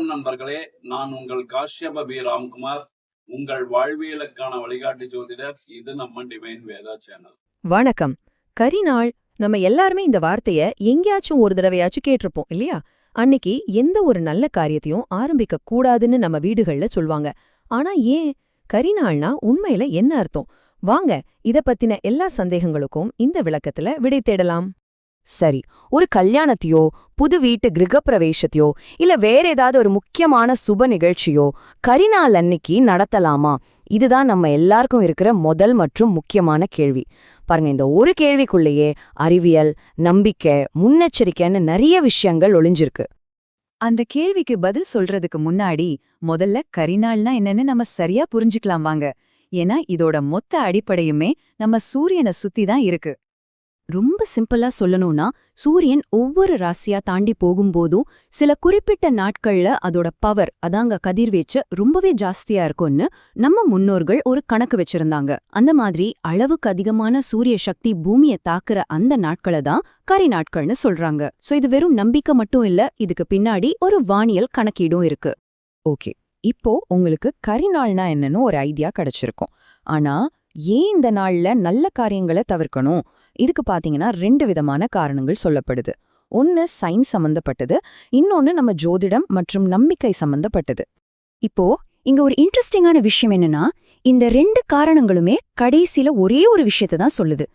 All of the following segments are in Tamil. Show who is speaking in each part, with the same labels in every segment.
Speaker 1: வணக்கம் நண்பர்களே, நான் உங்கள் காஷ்யப பி ராம்குமார், உங்கள் வாழ்வியலுக்கான வழிகாட்டி ஜோதிடர். இது நம்ம டிவைன் வேதா சேனல்.
Speaker 2: வணக்கம். கரிநாள் நம்ம எல்லாருமே இந்த வார்த்தைய எங்கேயாச்சும் ஒரு தடவையாச்சும் கேட்டிருப்போம் இல்லையா? அன்னைக்கு எந்த ஒரு நல்ல காரியத்தையும் ஆரம்பிக்க கூடாதுன்னு நம்ம வீடுகள்ல சொல்வாங்க. ஆனா ஏன் கரிநாள்னா உண்மையில என்ன அர்த்தம்? வாங்க இத பத்தின எல்லா சந்தேகங்களுக்கும் இந்த விளக்கத்துல விடை தேடலாம். சரி, ஒரு கல்யாணத்தையோ புது வீட்டு கிரகப்பிரவேசத்தையோ இல்ல வேற ஏதாவது ஒரு முக்கியமான சுப நிகழ்ச்சியோ கரிநாள் அன்னைக்கு நடத்தலாமா? இதுதான் நம்ம எல்லாருக்கும் இருக்கிற முதல் மற்றும் முக்கியமான கேள்வி. பாருங்க, இந்த ஒரு கேள்விக்குள்ளேயே அறிவியல், நம்பிக்கை, முன்னெச்சரிக்கைன்னு நிறைய விஷயங்கள் ஒளிஞ்சிருக்கு. அந்த கேள்விக்கு பதில் சொல்றதுக்கு முன்னாடி முதல்ல கரிநாள்னா என்னன்னு நம்ம சரியா புரிஞ்சுக்கலாம் வாங்க. ஏன்னா இதோட மொத்த அடிப்படையுமே நம்ம சூரியனை சுத்தி தான் இருக்கு. ரொம்ப சிம்பிளா சொல்லணும்னா, சூரியன் ஒவ்வொரு ராசியா தாண்டி போகும்போதும் சில குறிப்பிட்ட நாட்கள்ல அதோட பவர், அதாங்க கதிர்வீச்சு ரொம்பவே ஜாஸ்தியா இருக்கும்னு நம்ம முன்னோர்கள் ஒரு கணக்கு வச்சிருந்தாங்க. அந்த மாதிரி அளவுக்கு அதிகமான சூரிய சக்தி பூமியை தாக்குற அந்த நாட்களை தான் கரி நாட்கள்னு சொல்றாங்க. சோ இது வெறும் நம்பிக்கை மட்டும் இல்ல, இதுக்கு பின்னாடி ஒரு வானியல் கணக்கீடும் இருக்கு. ஓகே, இப்போ உங்களுக்கு கரிநாள்னா என்னன்னு ஒரு ஐடியா கிடைச்சிருக்கும். ஆனா ஏன் இந்த நாள்ல நல்ல காரியங்களை தவிர்க்கணும்? இதுக்கு பாத்தீங்கன்னா 2 விதமான காரணங்கள் சொல்லப்படுது. ஒன்னு சயின்ஸ் சம்பந்தப்பட்டது, இன்னொன்னு நம்ம ஜோதிடம் மற்றும் நம்பிக்கை சம்பந்தப்பட்டது. இப்போ இங்க ஒரு இன்ட்ரெஸ்டிங்கான விஷயம் என்னன்னா, இந்த 2 காரணங்களுமே கடைசியில ஒரே ஒரு விஷயத்தை தான் சொல்லுது.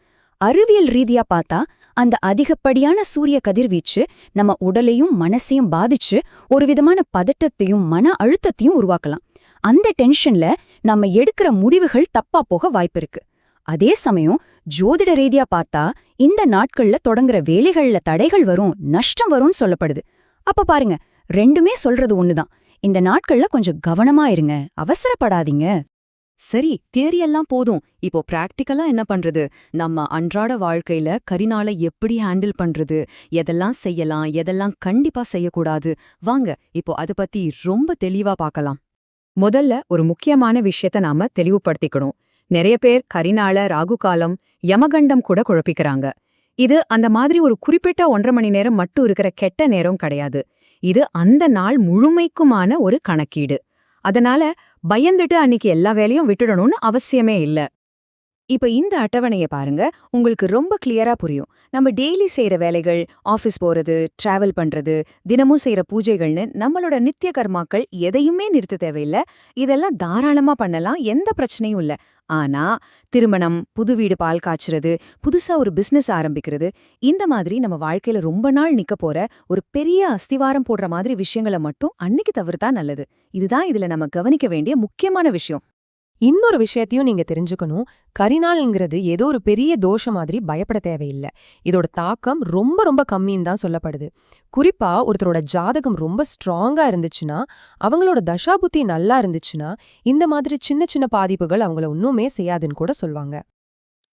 Speaker 2: அறிவியல் ரீதியா பார்த்தா அந்த அதிகப்படியான சூரிய கதிர்வீச்சு நம்ம உடலையும் மனசையும் பாதிச்சு ஒரு விதமான பதட்டத்தையும் மன அழுத்தத்தையும் உருவாக்கலாம். அந்த டென்ஷன்ல நம்ம எடுக்கிற முடிவுகள் தப்பா போக வாய்ப்பிருக்கு. அதே சமயம் ஜோதிட ரீதியா பார்த்தா இந்த நாட்கள்ல தொடங்குற வேலைகள்ல தடைகள் வரும், நஷ்டம் வரும்னு சொல்லப்படுது. அப்ப பாருங்க, ரெண்டுமே சொல்றது ஒண்ணுதான். இந்த நாட்கள்ல கொஞ்சம் கவனமா இருங்க, அவசரப்படாதீங்க. சரி, தியரியெல்லாம் போதும். இப்போ பிராக்டிக்கலா என்ன பண்றது? நம்ம அன்றாட வாழ்க்கையில கரிநாளை எப்படி ஹேண்டில் பண்றது? எதெல்லாம் செய்யலாம், எதெல்லாம் கண்டிப்பா செய்யக்கூடாது? வாங்க இப்போ அதை பத்தி ரொம்ப தெளிவா பார்க்கலாம். முதல்ல ஒரு முக்கியமான விஷயத்த நாம தெளிவுபடுத்திக்கணும். நிறைய பேர் கரிநாள, ராகு காலம், யமகண்டம் கூட குழப்பிக்கிறாங்க. இது அந்த மாதிரி ஒரு குறிப்பிட்ட 1.5 மணி நேரம் மட்டும் இருக்கிற கெட்ட நேரம் கிடையாது. இது அந்த நாள் முழுமைக்குமான ஒரு கணக்கீடு. அதனால பயந்துட்டு அன்னைக்கு எல்லா வேலையும் விட்டுடணும்னு அவசியமே இல்ல. இப்ப இந்த அட்டவணைய பாருங்க, உங்களுக்கு ரொம்ப கிளியரா புரியும். நம்ம டெய்லி செய்யற வேலைகள், ஆபீஸ் போறது, டிராவல் பண்றது, தினமும் செய்யற பூஜைகள்னு நம்மளோட நித்திய கர்மாக்கள் எதையுமே நிறுத்த தேவையில்ல. இதெல்லாம் தாராளமா பண்ணலாம், எந்த பிரச்சனையும் இல்ல. ஆனா திருமணம், புது வீடு பால் காய்ச்சறது, புதுசா ஒரு பிசினஸ் ஆரம்பிக்கிறது, இந்த மாதிரி நம்ம வாழ்க்கையில ரொம்ப நாள் நிக்க போற ஒரு பெரிய அஸ்திவாரம் போடுற மாதிரி விஷயங்களை மட்டும் அன்னைக்கு தவிர்த்தா நல்லது. இதுதான் இதுல நம்ம கவனிக்க வேண்டிய முக்கியமான விஷயம்.
Speaker 3: இன்னொரு விஷயத்தையும் நீங்க தெரிஞ்சுக்கணும். கரிநாள்ங்கிறது ஏதோ ஒரு பெரிய தோஷம் மாதிரி பயப்பட தேவையில்லை. இதோட தாக்கம் ரொம்ப ரொம்ப கம்மின்னு தான் சொல்லப்படுது. குறிப்பா ஒருத்தரோட ஜாதகம் ரொம்ப ஸ்ட்ராங்கா இருந்துச்சுன்னா, அவங்களோட தசாபுத்தி நல்லா இருந்துச்சுன்னா, இந்த மாதிரி சின்ன சின்ன பாதிப்புகள் அவங்கள ஒன்னுமே செய்யாதுன்னு கூட சொல்வாங்க.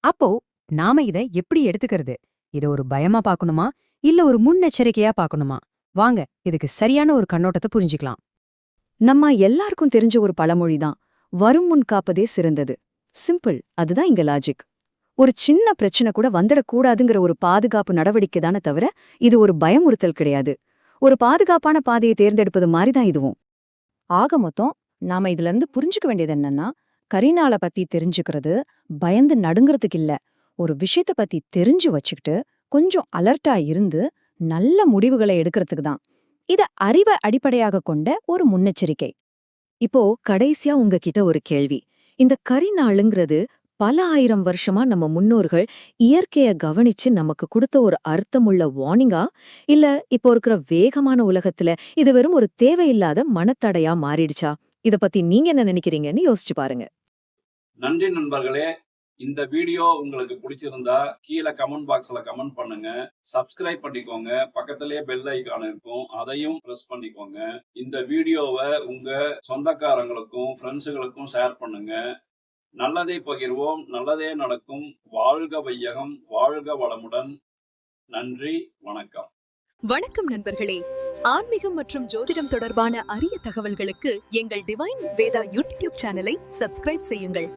Speaker 2: அப்போ நாம இதை எப்படி எடுத்துக்கிறது? இதை ஒரு பயமா பார்க்கணுமா இல்ல ஒரு முன்னெச்சரிக்கையா பார்க்கணுமா? வாங்க இதுக்கு சரியான ஒரு கண்ணோட்டத்தை புரிஞ்சுக்கலாம். நம்ம எல்லாருக்கும் தெரிஞ்ச ஒரு பழமொழிதான், வரும் முன் காப்பதே சிறந்தது. சிம்பிள், அதுதான் இங்க லாஜிக். ஒரு சின்ன பிரச்சனை கூட வந்துடக்கூடாதுங்கிற ஒரு பாதுகாப்பு நடவடிக்கை தானே தவிர இது ஒரு பயமுறுத்தல் கிடையாது. ஒரு பாதுகாப்பான பாதையை தேர்ந்தெடுப்பது மாதிரி தான் இதுவும். ஆக மொத்தம் நாம இதுல இருந்து புரிஞ்சுக்க வேண்டியது என்னன்னா, கரிநாளை பத்தி தெரிஞ்சுக்கிறது பயந்து நடுங்கிறதுக்கு இல்ல, ஒரு விஷயத்த பத்தி தெரிஞ்சு வச்சுக்கிட்டு கொஞ்சம் அலர்ட்டா இருந்து நல்ல முடிவுகளை எடுக்கிறதுக்கு தான். இத அறிவை அடிப்படையாக கொண்ட ஒரு முன்னெச்சரிக்கை. இப்போ கடைசியா உங்ககிட்ட ஒரு கேள்வி. இந்த கரிநாளுங்கிறது பல 1000 வருஷமா நம்ம முன்னோர்கள் இயற்கைய கவனிச்சு நமக்கு கொடுத்த ஒரு அர்த்தமுள்ள வார்னிங்கா, இல்ல இப்போ இருக்கிற வேகமான உலகத்துல இது வெறும் ஒரு தேவையில்லாத மனத்தடையா மாறிடுச்சா? இத பத்தி நீங்க என்ன நினைக்கிறீங்கன்னு யோசிச்சு பாருங்க.
Speaker 1: நன்றி நண்பர்களே. இந்த வீடியோ உங்களுக்கு பிடிச்சிருந்தா கீழே கமெண்ட் பாக்ஸ்ல கமெண்ட் பண்ணுங்க. சப்ஸ்கிரைப் பண்ணிக்கோங்க. பக்கத்திலேயே பெல் ஐகான் இருக்கும், அதையும் பிரஸ் பண்ணிக்கோங்க. இந்த வீடியோவை உங்க சொந்தக்காரங்களுக்கும் ஃப்ரெண்ட்ஸுகளுக்கும் ஷேர் பண்ணுங்க. நல்லதை பகிர்வோம், நல்லதே நடக்கும். வாழ்க வையகம், வாழ்க வளமுடன். நன்றி, வணக்கம்.
Speaker 4: வணக்கம் நண்பர்களே. ஆன்மீகம் மற்றும் ஜோதிடம் தொடர்பான அரிய தகவல்களுக்கு எங்கள் டிவைன் வேதா யூடியூப் சேனலை சப்ஸ்கிரைப் செய்யுங்கள்.